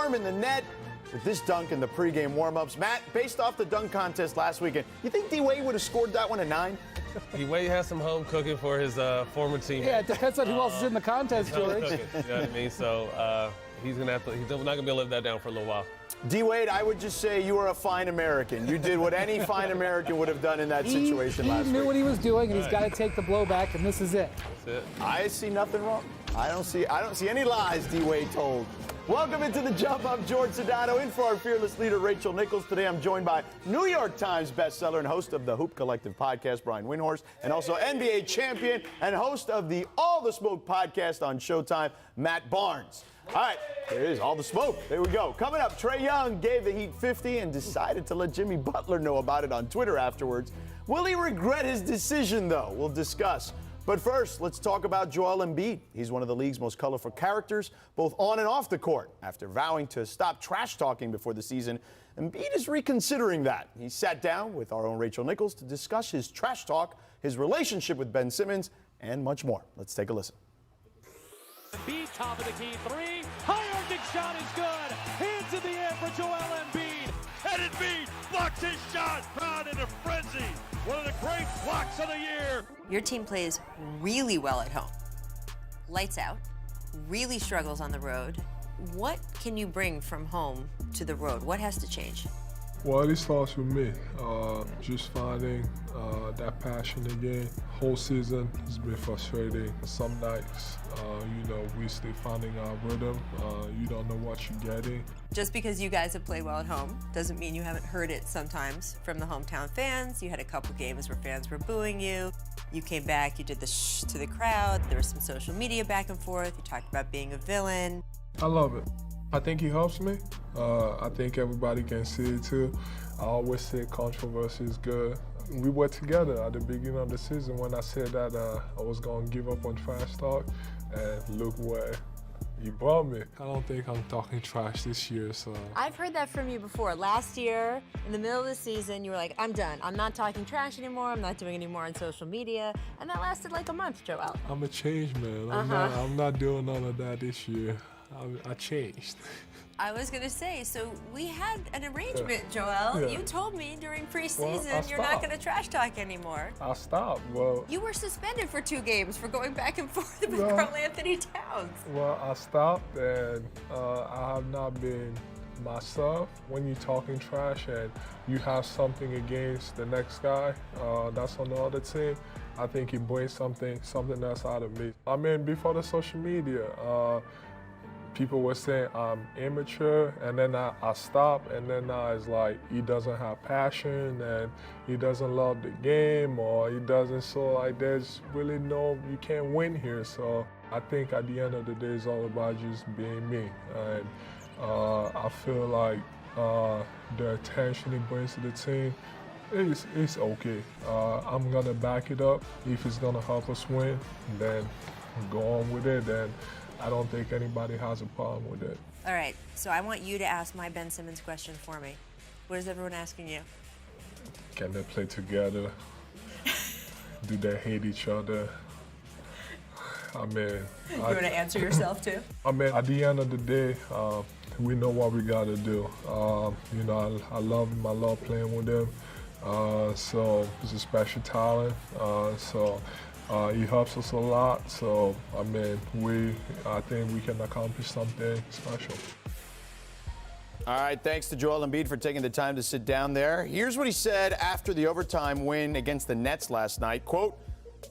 firm in the net with this dunk in the pregame warm-ups. Matt, based off the dunk contest last weekend, you think D-Wade would have scored that one a 9? D-Wade has some home cooking for his former team. Yeah, it depends on who else is in the contest, George. You know what I mean? So he's not going to be able to live that down for a little while. D-Wade, I would just say you are a fine American. You did what any fine American would have done in that situation last week. He knew what he was doing, and he's got to take the blowback, and this is it. That's it. I see nothing wrong. I don't see any lies D-Wade told. Welcome into the Jump. I'm George Sedano, in for our fearless leader, Rachel Nichols. Today I'm joined by New York Times bestseller and host of the Hoop Collective podcast, Brian Windhorst, and also NBA champion and host of the All the Smoke podcast on Showtime, Matt Barnes. All right, there it is, all the smoke. There we go. Coming up, Trae Young gave the Heat 50 and decided to let Jimmy Butler know about it on Twitter afterwards. Will he regret his decision, though? We'll discuss. But first, let's talk about Joel Embiid. He's one of the league's most colorful characters, both on and off the court. After vowing to stop trash talking before the season, Embiid is reconsidering that. He sat down with our own Rachel Nichols to discuss his trash talk, his relationship with Ben Simmons, and much more. Let's take a listen. Embiid, top of the key, three. High arcing shot is good. Hands in the air for Joel Embiid. And Embiid blocks his shot. Crowd in a frenzy. One of the great blocks of the year. Your team plays really well at home. Lights out. Really struggles on the road. What can you bring from home to the road? What has to change? Well, it starts with me. Just finding that passion again. Whole season has been frustrating. Some nights, we still finding our rhythm. You don't know what you're getting. Just because you guys have played well at home doesn't mean you haven't heard it sometimes from the hometown fans. You had a couple games where fans were booing you. You came back, you did the shh to the crowd. There was some social media back and forth. You talked about being a villain. I love it. I think he helps me. I think everybody can see it too. I always say controversy is good. We were together at the beginning of the season when I said that I was going to give up on trash talk, and look where he brought me. I don't think I'm talking trash this year, so. I've heard that from you before. Last year, in the middle of the season, you were like, I'm done. I'm not talking trash anymore. I'm not doing any more on social media. And that lasted like a month, Joel. I'm a changed man. I'm not doing none of that this year. I changed. I was going to say, so we had an arrangement, Joel. Yeah. You told me during preseason you're not stopped. going to trash talk anymore. I stopped. Well, You were suspended for 2 games for going back and forth with Karl Anthony Towns. I stopped, and I have not been myself. When you're talking trash and you have something against the next guy that's on the other team, I think it brings something that's out of me. I mean, before the social media, people were saying I'm immature, and then I stopped, and then now it's like he doesn't have passion, and he doesn't love the game, or he doesn't, so like there's really you can't win here. So I think at the end of the day, it's all about just being me. And I feel like the attention it brings to the team, it's okay. I'm gonna back it up. If it's gonna help us win, then go on with it. Then I don't think anybody has a problem with it. All right, so I want you to ask my Ben Simmons question for me. What is everyone asking you? Can they play together? Do they hate each other? I mean, You want to answer yourself too? I mean, at the end of the day, we know what we got to do. I love him. I love playing with him. So he's a special talent. He helps us a lot. So, I mean, I think we can accomplish something special. All right, thanks to Joel Embiid for taking the time to sit down there. Here's what he said after the overtime win against the Nets last night. Quote,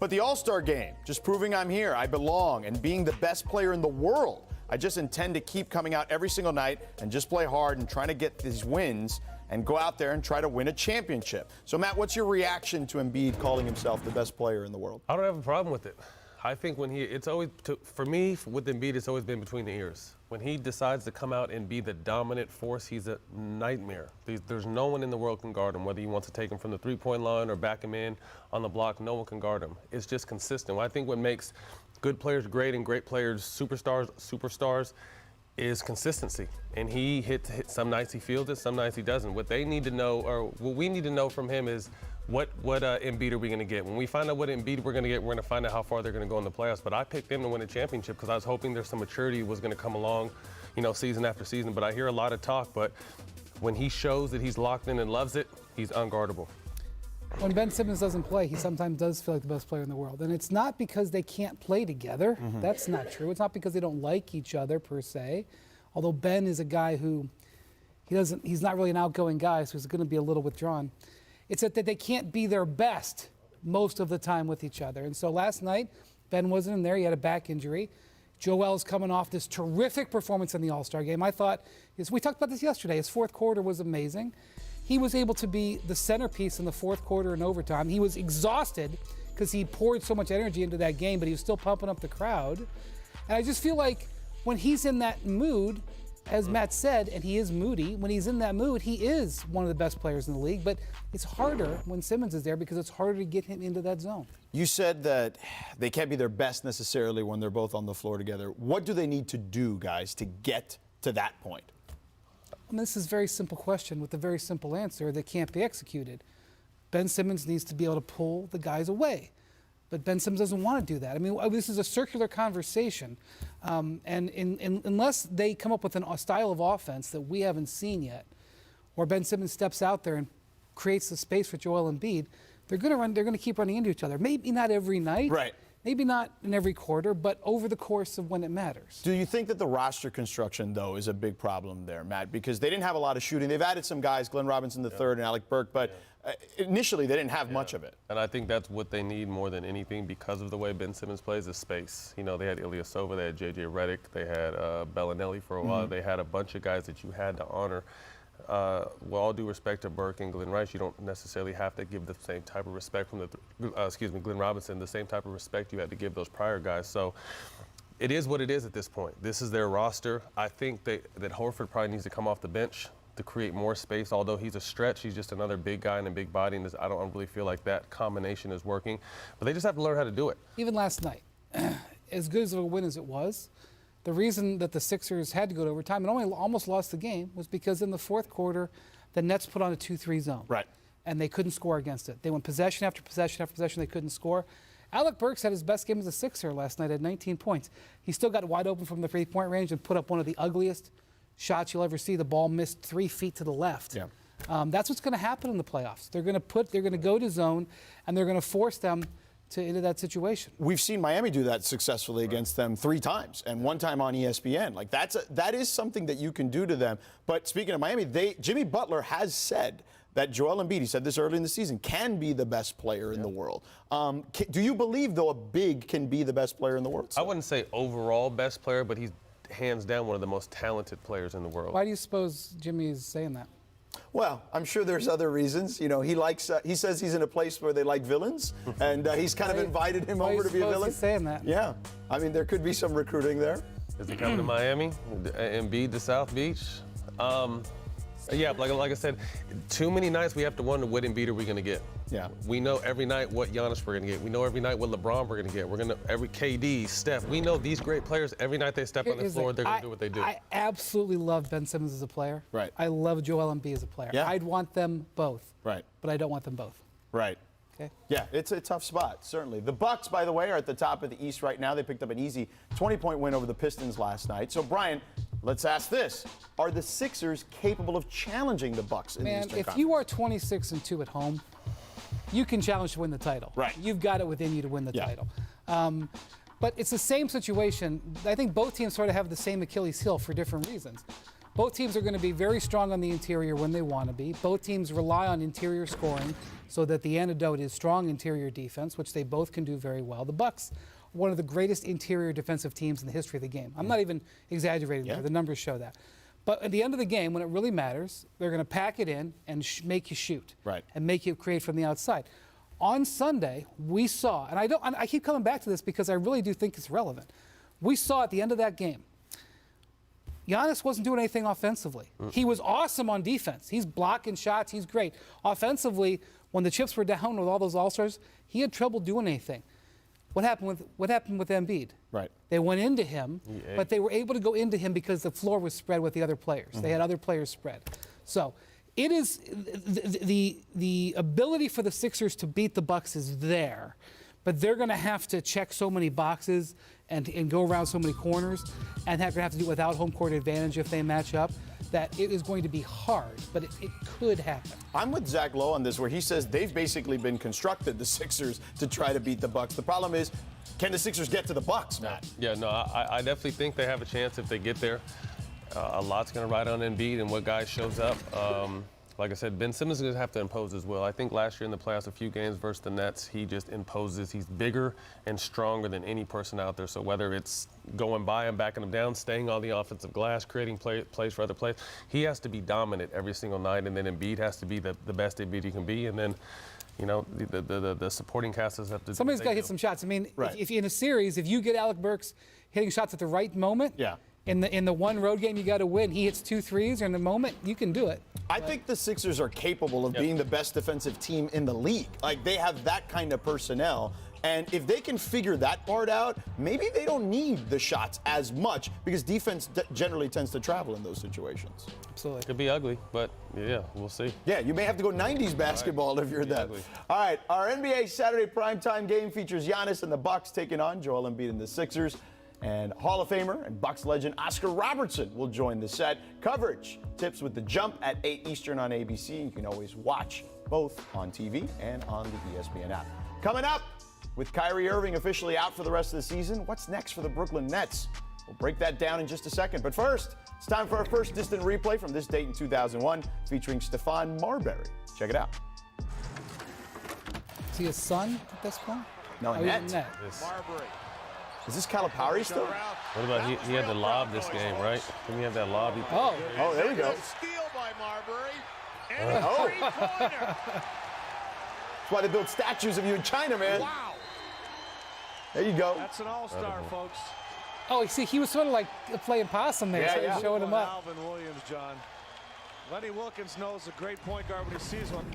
"But the All-Star game, just proving I'm here, I belong, and being the best player in the world. I just intend to keep coming out every single night and just play hard and trying to get these wins and go out there and try to win a championship." So, Matt, what's your reaction to Embiid calling himself the best player in the world? I don't have a problem with it. I think for me, with Embiid, it's always been between the ears. When he decides to come out and be the dominant force, he's a nightmare. There's no one in the world can guard him, whether you want to take him from the three-point line or back him in on the block, no one can guard him. It's just consistent. I think what makes good players great and great players superstars is consistency. And he hit some nights he feels it, some nights he doesn't. What they need to know, or what we need to know from him is what Embiid are we going to get? When we find out what Embiid we're going to get, we're going to find out how far they're going to go in the playoffs. But I picked them to win a championship because I was hoping there's some maturity was going to come along, season after season. But I hear a lot of talk, but when he shows that he's locked in and loves it, he's unguardable. When Ben Simmons doesn't play, he sometimes does feel like the best player in the world. And it's not because they can't play together. That's not true. It's not because they don't like each other per se. Although Ben is a guy who he's not really an outgoing guy, so he's going to be a little withdrawn. It's that they can't be their best most of the time with each other. And so last night, Ben wasn't in there. He had a back injury. Joel's coming off this terrific performance in the All-Star game. I thought, we talked about this yesterday, his fourth quarter was amazing. He was able to be the centerpiece in the fourth quarter and overtime. He was exhausted because he poured so much energy into that game, but he was still pumping up the crowd. And I just feel like when he's in that mood, as Matt said, and he is moody, when he's in that mood, he is one of the best players in the league. But it's harder when Simmons is there because it's harder to get him into that zone. You said that they can't be their best necessarily when they're both on the floor together. What do they need to do, guys, to get to that point? And this is a very simple question with a very simple answer that can't be executed. Ben Simmons needs to be able to pull the guys away. But Ben Simmons doesn't want to do that. I mean, this is a circular conversation. Unless they come up with a style of offense that we haven't seen yet, or Ben Simmons steps out there and creates the space for Joel Embiid, they're going to keep running into each other. Maybe not every night. Right. Maybe not in every quarter, but over the course of when it matters. Do you think that the roster construction, though, is a big problem there, Matt? Because they didn't have a lot of shooting. They've added some guys, Glenn Robinson III and Alec Burke, but initially they didn't have much of it. And I think that's what they need more than anything because of the way Ben Simmons plays is space. They had Ilyasova, they had J.J. Redick, they had Bellinelli for a while. They had a bunch of guys that you had to honor. With all due respect to Burke and Glenn Rice, you don't necessarily have to give the same type of respect from Glenn Robinson, the same type of respect you had to give those prior guys. So it is what it is at this point. This is their roster. I think that Horford probably needs to come off the bench to create more space. Although he's a stretch, he's just another big guy and a big body, and I don't really feel like that combination is working. But they just have to learn how to do it. Even last night, as good as a win as it was, the reason that the Sixers had to go to overtime and only almost lost the game was because in the fourth quarter, the Nets put on a 2-3 zone. Right. And they couldn't score against it. They went possession after possession after possession. They couldn't score. Alec Burks had his best game as a Sixer last night at 19 points. He still got wide open from the three-point range and put up one of the ugliest shots you'll ever see. The ball missed 3 feet to the left. Yeah. That's what's going to happen in the playoffs. They're going to go to zone, and they're going to force them into that situation. We've seen Miami do that successfully against them 3 times, and 1 time on ESPN. Like that is something that you can do to them. But speaking of Miami, Jimmy Butler has said that Joel Embiid, he said this early in the season, can be the best player in the world. Do you believe, though, a big can be the best player in the world? I wouldn't say overall best player, but he's hands down one of the most talented players in the world. Why do you suppose Jimmy is saying that? Well, I'm sure there's other reasons. He says he's in a place where they like villains, and he's kind of invited him over to be a villain. He's saying that. Yeah. I mean, there could be some recruiting there. Is he coming to Miami? Embiid to South Beach? Yeah, like I said, too many nights we have to wonder what Embiid are we going to get. Yeah. We know every night what Giannis we're going to get. We know every night what LeBron we're going to get. We're going to every KD, Steph. We know these great players. Every night they step on the floor, they're going to do what they do. I absolutely love Ben Simmons as a player. Right. I love Joel Embiid as a player. Yeah. I'd want them both. Right. But I don't want them both. Right. Okay. Yeah, it's a tough spot, certainly. The Bucks, by the way, are at the top of the East right now. They picked up an easy 20-point win over the Pistons last night. So, Brian, let's ask this. Are the Sixers capable of challenging the Bucks in the Eastern if Conference? you are 26-2 at home, you can challenge to win the title. Right. You've got it within you to win the title. But it's the same situation. I think both teams sort of have the same Achilles heel for different reasons. Both teams are going to be very strong on the interior when they want to be. Both teams rely on interior scoring so that the antidote is strong interior defense, which they both can do very well. The Bucks are one of the greatest interior defensive teams in the history of the game. I'm not even exaggerating there. The numbers show that. But at the end of the game, when it really matters, they're going to pack it in and make you shoot. Right. And make you create from the outside. On Sunday, we saw, and I keep coming back to this because I really do think it's relevant. We saw at the end of that game, Giannis wasn't doing anything offensively. He was awesome on defense. He's blocking shots. He's great. Offensively, when the chips were down with all those All-Stars, he had trouble doing anything. What happened with Embiid? Right. They went into him, but they were able to go into him because the floor was spread with the other players. They had other players spread. So it is the ability for the Sixers to beat the Bucks is there. but they're going to have to check so many boxes and go around so many corners, and they're going to have to do it without home court advantage if they match up, that it is going to be hard, but it could happen. I'm with Zach Lowe on this, where he says they've basically been constructed, the Sixers, to try to beat the Bucks. The problem is, can the Sixers get to the Bucks, Matt? Yeah, no, I definitely think they have a chance if they get there. A lot's going to ride on Embiid and what guy shows up. Like I said, Ben Simmons is going to have to impose as well. I think last year in the playoffs, a few games versus the Nets, he just imposes. He's bigger and stronger than any person out there. So whether it's going by him, backing him down, staying on the offensive glass, creating plays for other players, he has to be dominant every single night. And then Embiid has to be the best Embiid he can be. And then, you know, the supporting cast has to do. Somebody's got to hit some shots. I mean, if in a series, if you get Alec Burks hitting shots at the right moment, yeah. In the one road game you got to win, he hits 2 threes, or in the moment, you can do it. I think the Sixers are capable of being the best defensive team in the league. Like, they have that kind of personnel. And if they can figure that part out, maybe they don't need the shots as much, because defense generally tends to travel in those situations. Absolutely. Could be ugly, but yeah, we'll see. Yeah, you may have to go 90s basketball if you're them. Ugly. All right, our NBA Saturday primetime game features Giannis and the Bucks taking on Joel Embiid and the Sixers. And Hall of Famer and Bucks legend Oscar Robertson will join the set. Coverage tips with The Jump at 8 Eastern on ABC. You can always watch both on TV and on the ESPN app. Coming up, with Kyrie Irving officially out for the rest of the season, what's next for the Brooklyn Nets? We'll break that down in just a second. But first, it's time for our first distant replay from this date in 2001, featuring Stephon Marbury. Check it out. Is he a son at this point? No, he's net. a net. Marbury. Is this Calipari still? What about he had the lob this game, right? Didn't he have that lob? Oh, There you go. Steal by Marbury. And a Oh. three-pointer. That's why they build statues of you in China, man. Wow. There you go. That's an all-star, folks. oh, see, he was sort of like playing possum there, Yeah, so yeah. showing him up. Alvin Williams, John. Lenny Wilkins knows a great point guard when he sees one.